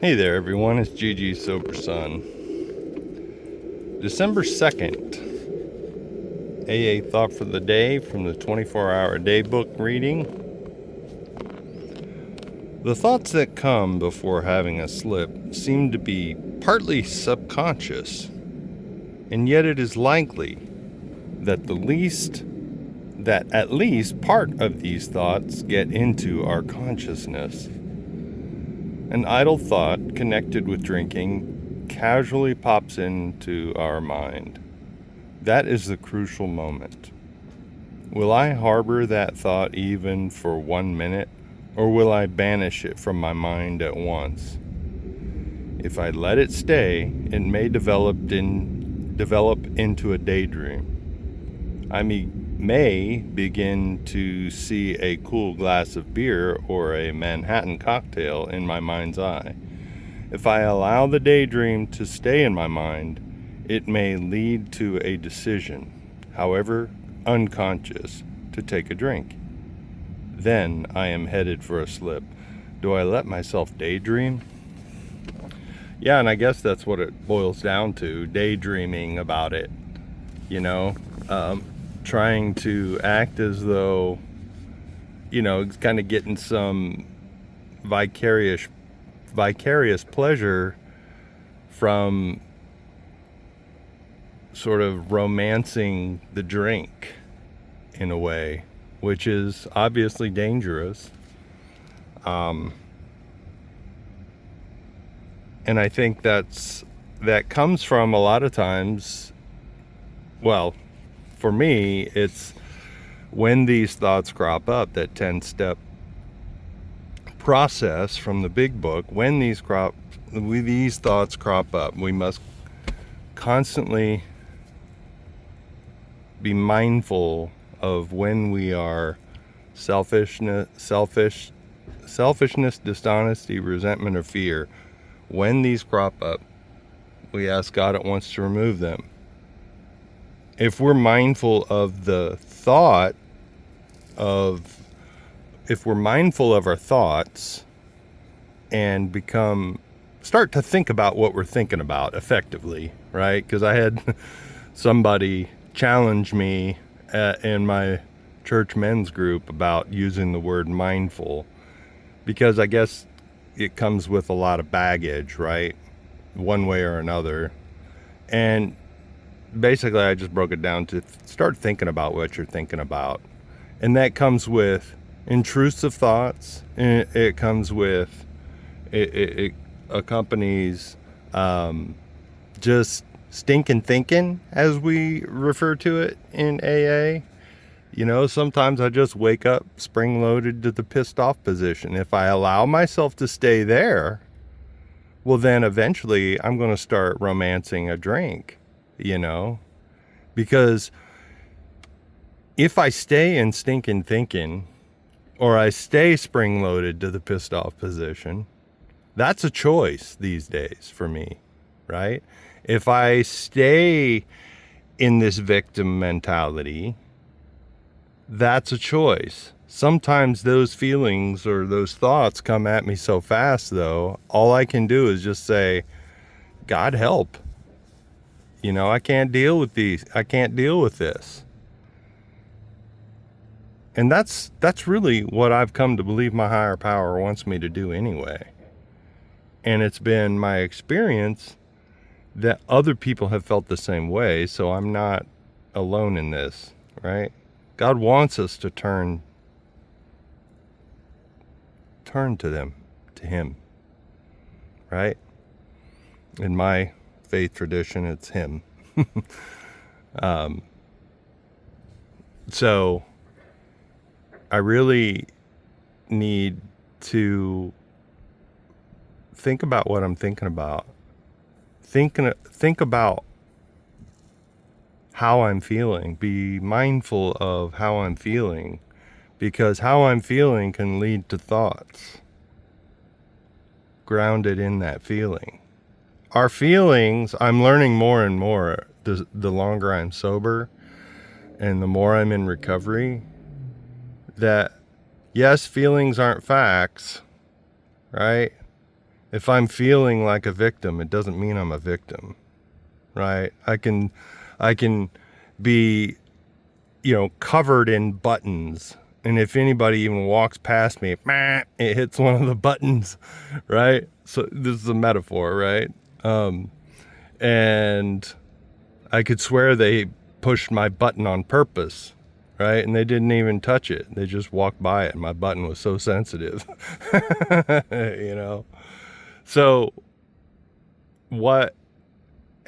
Hey there, everyone. It's Gigi Sober Sun. December 2nd, AA Thought for the Day from the 24-Hour Day book reading. The thoughts that come before having a slip seem to be partly subconscious, and yet it is likely that at least part of these thoughts get into our consciousness. An idle thought connected with drinking casually pops into our mind. That is the crucial moment. Will I harbor that thought even for 1 minute, or will I banish it from my mind at once? If I let it stay, it may develop into a daydream. I may begin to see a cool glass of beer or a Manhattan cocktail in my mind's eye. If I allow the daydream to stay in my mind, it may lead to a decision, however unconscious, to take a drink. Then I am headed for a slip. Do I let myself daydream? Yeah, and I guess that's what it boils down to, daydreaming about it, trying to act as though, kind of getting some vicarious pleasure from sort of romancing the drink in a way, which is obviously dangerous. And I think that comes from a lot of times, well, for me, it's when these thoughts crop up, that 10-step process from the big book. When these thoughts crop up, we must constantly be mindful of when we are selfishness, dishonesty, resentment, or fear. When these crop up, we ask God at once to remove them. If we're mindful of if we're mindful of our thoughts and start to think about what we're thinking about effectively, right? Because I had somebody challenge me in my church men's group about using the word mindful, because I guess it comes with a lot of baggage, right? One way or another. And basically I just broke it down to start thinking about what you're thinking about. And that comes with intrusive thoughts. It comes with, it accompanies just stinking thinking, as we refer to it in AA. Sometimes I just wake up spring-loaded to the pissed off position. If I allow myself to stay there, well, then eventually I'm going to start romancing a drink, because if I stay in stinking thinking, or I stay spring-loaded to the pissed off position, that's a choice these days for me, right? If I stay in this victim mentality, that's a choice. Sometimes those feelings or those thoughts come at me so fast, though, all I can do is just say, God help. I can't deal with these. I can't deal with this. And that's really what I've come to believe my higher power wants me to do anyway. And it's been my experience that other people have felt the same way, so I'm not alone in this, right? God wants us to turn to Him, right? In my faith tradition, it's Him. So I really need to think about what I'm thinking about. Think about how I'm feeling. Be mindful of how I'm feeling, because how I'm feeling can lead to thoughts grounded in that feeling. Our feelings, I'm learning more and more the longer I'm sober and the more I'm in recovery, that yes, feelings aren't facts, right? If I'm feeling like a victim, it doesn't mean I'm a victim, right? I can be, covered in buttons. And if anybody even walks past me, it hits one of the buttons, right? So this is a metaphor, right? And I could swear they pushed my button on purpose, right? And they didn't even touch it. They just walked by it. And my button was so sensitive, So what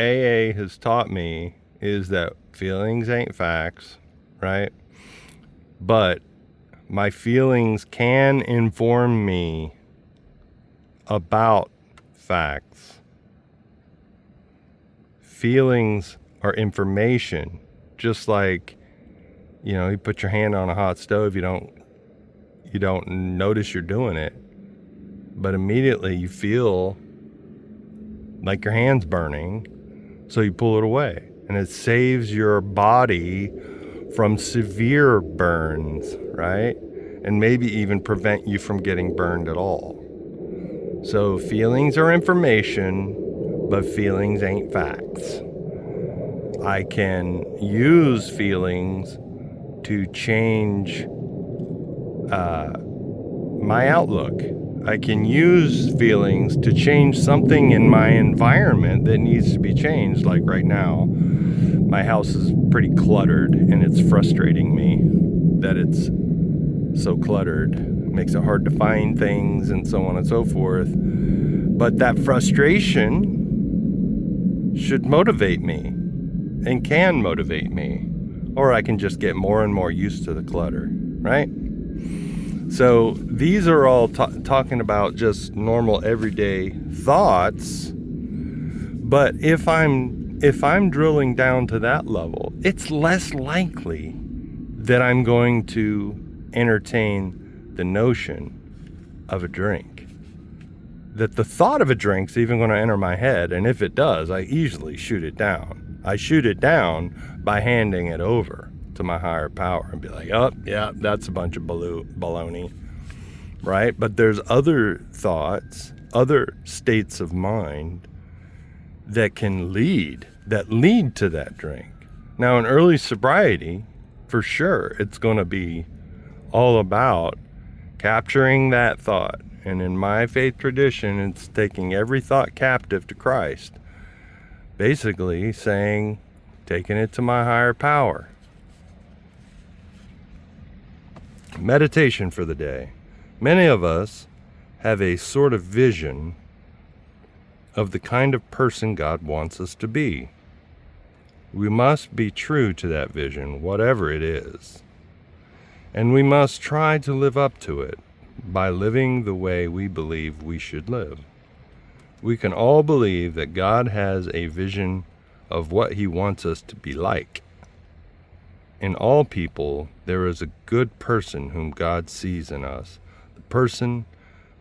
AA has taught me is that feelings ain't facts, right? But my feelings can inform me about facts. Feelings are information, just like, you put your hand on a hot stove, you don't notice you're doing it, but immediately you feel like your hand's burning, so you pull it away, and it saves your body from severe burns, right? And maybe even prevent you from getting burned at all. So feelings are information, but feelings ain't facts. I can use feelings to change my outlook. I can use feelings to change something in my environment that needs to be changed. Like right now, my house is pretty cluttered, and it's frustrating me that it's so cluttered. It makes it hard to find things and so on and so forth. But that frustration should motivate me and can motivate me. Or I can just get more and more used to the clutter, right? So these are all talking about just normal everyday thoughts. But if I'm drilling down to that level, it's less likely that I'm going to entertain the notion of a drink. That the thought of a drink's even going to enter my head, and if it does, I easily shoot it down. I shoot it down by handing it over to my higher power and be like, oh, yeah, that's a bunch of baloney, right? But there's other thoughts, other states of mind that lead to that drink. Now, in early sobriety, for sure, it's going to be all about capturing that thought. And in my faith tradition, it's taking every thought captive to Christ. Basically saying, taking it to my higher power. Meditation for the day. Many of us have a sort of vision of the kind of person God wants us to be. We must be true to that vision, whatever it is. And we must try to live up to it by living the way we believe we should live. We can all believe that God has a vision of what He wants us to be like. In all people, there is a good person whom God sees in us, the person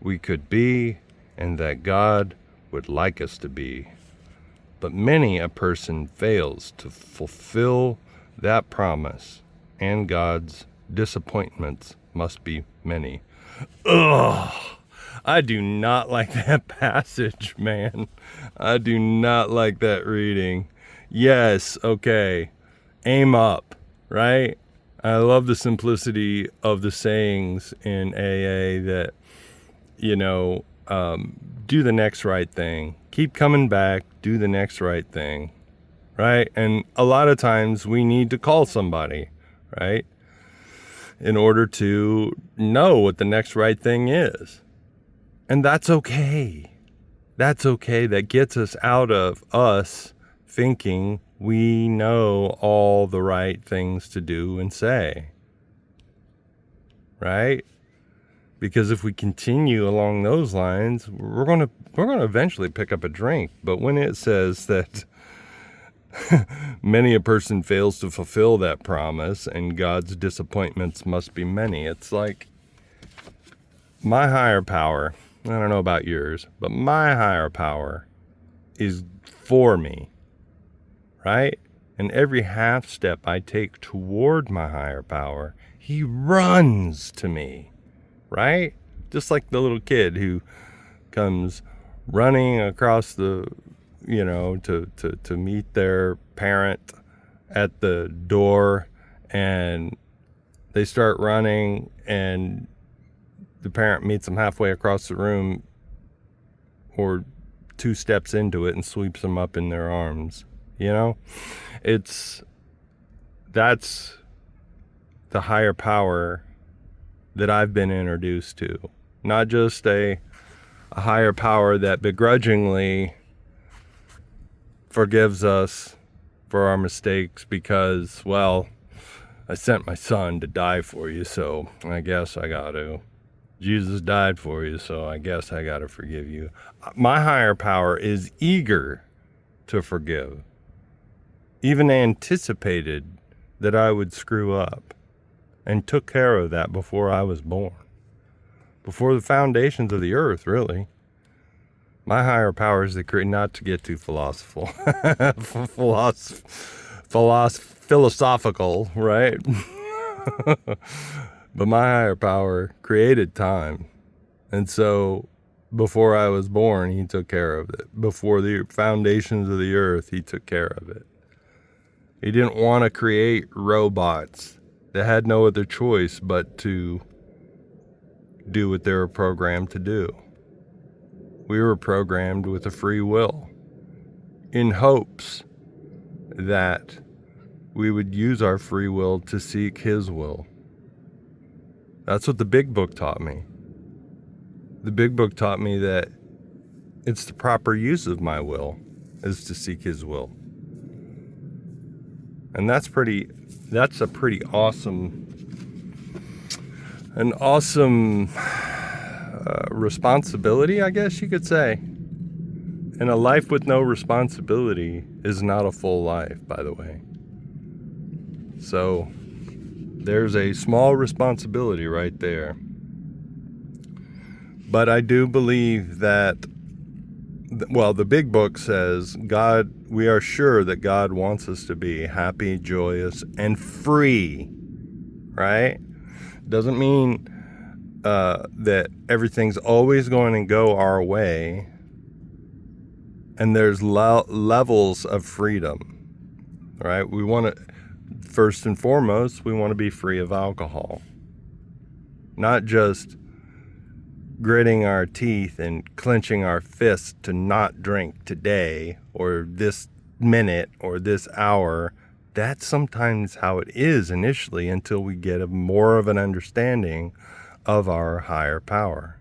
we could be and that God would like us to be. But many a person fails to fulfill that promise, and God's disappointments must be many. Ugh! I do not like that passage, man. I do not like that reading. Yes, okay. Aim up, right? I love the simplicity of the sayings in AA that, do the next right thing. Keep coming back, do the next right thing, right? And a lot of times we need to call somebody, right? In order to know what the next right thing is. And that's okay. That's okay. That gets us out of us thinking we know all the right things to do and say. Right? Because if we continue along those lines, we're going to eventually pick up a drink. But when it says that many a person fails to fulfill that promise and God's disappointments must be many, it's like my higher power, I don't know about yours, but my higher power is for me, right? And every half step I take toward my higher power, He runs to me, right? Just like the little kid who comes running across the, to meet their parent at the door, and they start running, and the parent meets them halfway across the room or 2 steps into it and sweeps them up in their arms. That's the higher power that I've been introduced to. Not just a higher power that begrudgingly forgives us for our mistakes because, well, I sent my son to die for you, so I guess I got to. Jesus died for you, so I guess I got to forgive you. My higher power is eager to forgive. Even anticipated that I would screw up, and took care of that before I was born. Before the foundations of the earth, really. My higher power is not to get too philosophical, right? But my higher power created time. And so before I was born, he took care of it. Before the foundations of the earth, he took care of it. He didn't want to create robots that had no other choice but to do what they were programmed to do. We were programmed with a free will in hopes that we would use our free will to seek his will. That's what the big book taught me. The big book taught me that it's the proper use of my will is to seek his will. And that's a pretty awesome responsibility, I guess you could say. And a life with no responsibility is not a full life, by the way. So there's a small responsibility right there. But I do believe that, the big book says we are sure that God wants us to be happy, joyous, and free, right? Doesn't mean that everything's always going to go our way. And there's levels of freedom, right? We want to, first and foremost, we want to be free of alcohol. Not just gritting our teeth and clenching our fists to not drink today or this minute or this hour. That's sometimes how it is initially until we get more of an understanding of our higher power,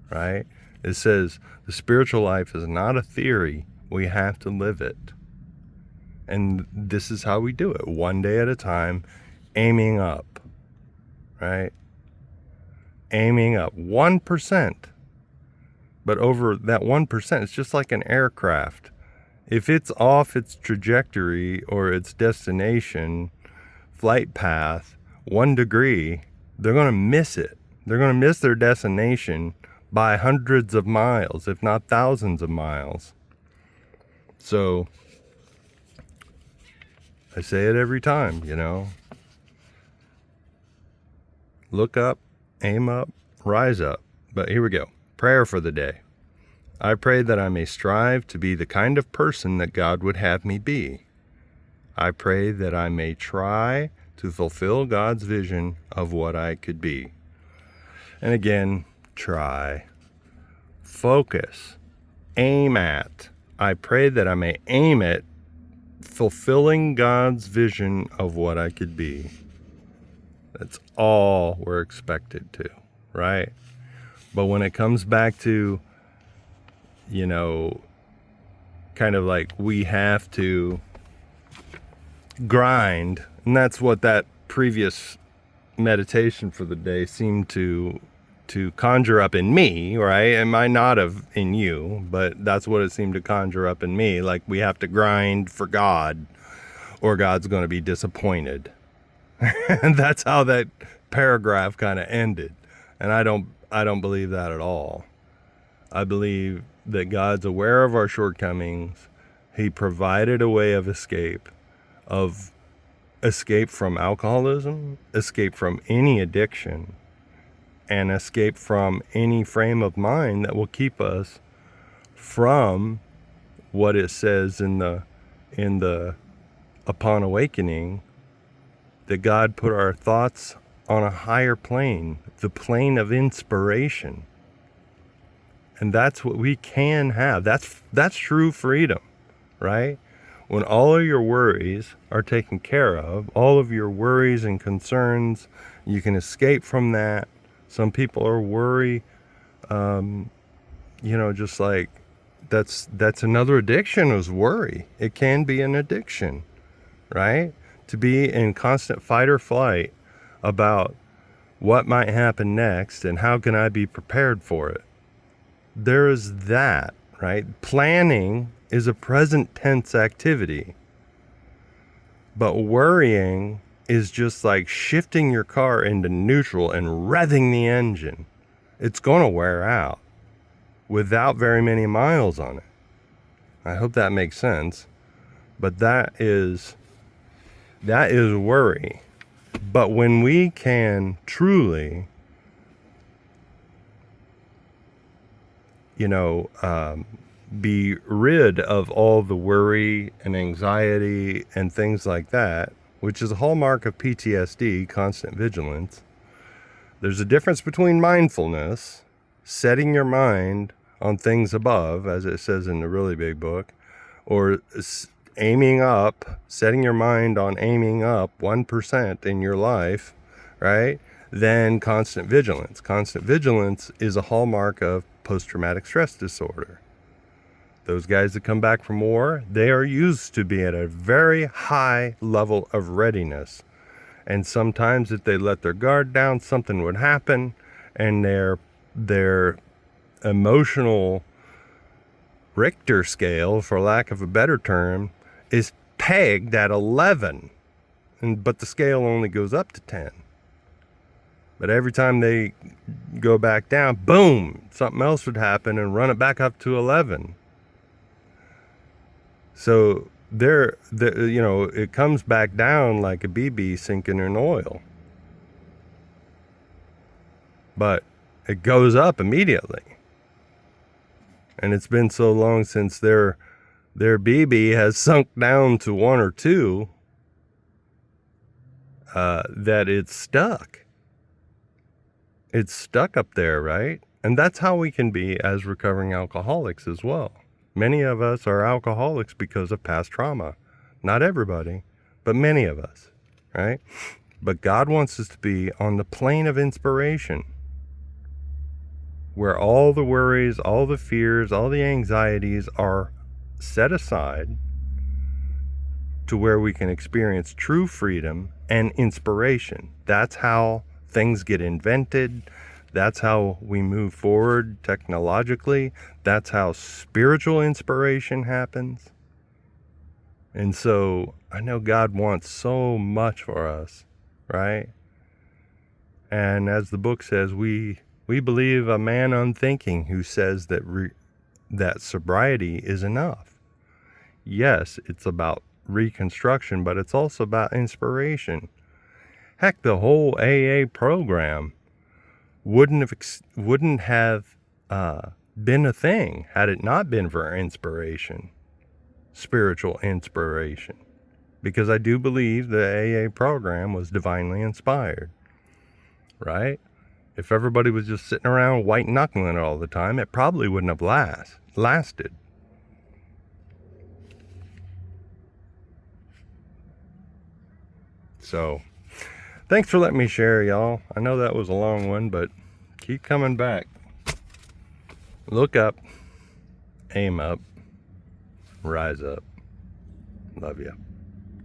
right? It says the spiritual life is not a theory. We have to live it. And this is how we do it, one day at a time, aiming up, right? Aiming up 1%. But over that 1%, it's just like an aircraft. If it's off its trajectory or its destination, flight path, 1 degree, they're going to miss it. They're going to miss their destination by hundreds of miles, if not thousands of miles. So I say it every time, Look up, aim up, rise up. But here we go. Prayer for the day. I pray that I may strive to be the kind of person that God would have me be. I pray that I may try to fulfill God's vision of what I could be. And again, try, focus, aim at. I pray that I may aim at fulfilling God's vision of what I could be. That's all we're expected to, right? But when it comes back to, kind of like we have to grind, and that's what that previous meditation for the day seemed to conjure up in me, right? It might not have in you, but that's what it seemed to conjure up in me. Like we have to grind for God or God's going to be disappointed. And that's how that paragraph kind of ended. And I don't believe that at all. I believe that God's aware of our shortcomings. He provided a way of escape from alcoholism, escape from any addiction, and escape from any frame of mind that will keep us from what it says in the Upon Awakening, that God put our thoughts on a higher plane, the plane of inspiration. And that's what we can have. That's true freedom, right? When all of your worries are taken care of, all of your worries and concerns, you can escape from that. Some people are just like that's another addiction is worry. It can be an addiction, right? To be in constant fight or flight about what might happen next and how can I be prepared for it. There is that, right? Planning is a present tense activity. But worrying is just like shifting your car into neutral and revving the engine. It's going to wear out without very many miles on it. I hope that makes sense. But that is worry. But when we can truly, be rid of all the worry and anxiety and things like that, which is a hallmark of PTSD, constant vigilance. There's a difference between mindfulness, setting your mind on things above, as it says in the really big book, or aiming up, setting your mind on aiming up 1% in your life, right? Then constant vigilance. Constant vigilance is a hallmark of post-traumatic stress disorder. Those guys that come back from war, they are used to be at a very high level of readiness. And sometimes if they let their guard down, something would happen, and their emotional Richter scale, for lack of a better term, is pegged at 11. But the scale only goes up to 10. But every time they go back down, boom, something else would happen and run it back up to 11. So it comes back down like a BB sinking in oil. But it goes up immediately. And it's been so long since their BB has sunk down to 1 or 2 that it's stuck. It's stuck up there, right? And that's how we can be as recovering alcoholics as well. Many of us are alcoholics because of past trauma. Not everybody, but many of us, right? But God wants us to be on the plane of inspiration, where all the worries, all the fears, all the anxieties are set aside to where we can experience true freedom and inspiration. That's how things get invented. That's how we move forward technologically. That's how spiritual inspiration happens. And so I know God wants so much for us, right? And as the book says, we believe a man unthinking who says that sobriety is enough. Yes, it's about reconstruction, but it's also about inspiration. Heck, the whole AA program wouldn't have been a thing had it not been for inspiration, spiritual inspiration. Because I do believe the AA program was divinely inspired, right? If everybody was just sitting around white knuckling all the time, it probably wouldn't have lasted. So, thanks for letting me share, y'all. I know that was a long one, but keep coming back. Look up, aim up, rise up. Love you.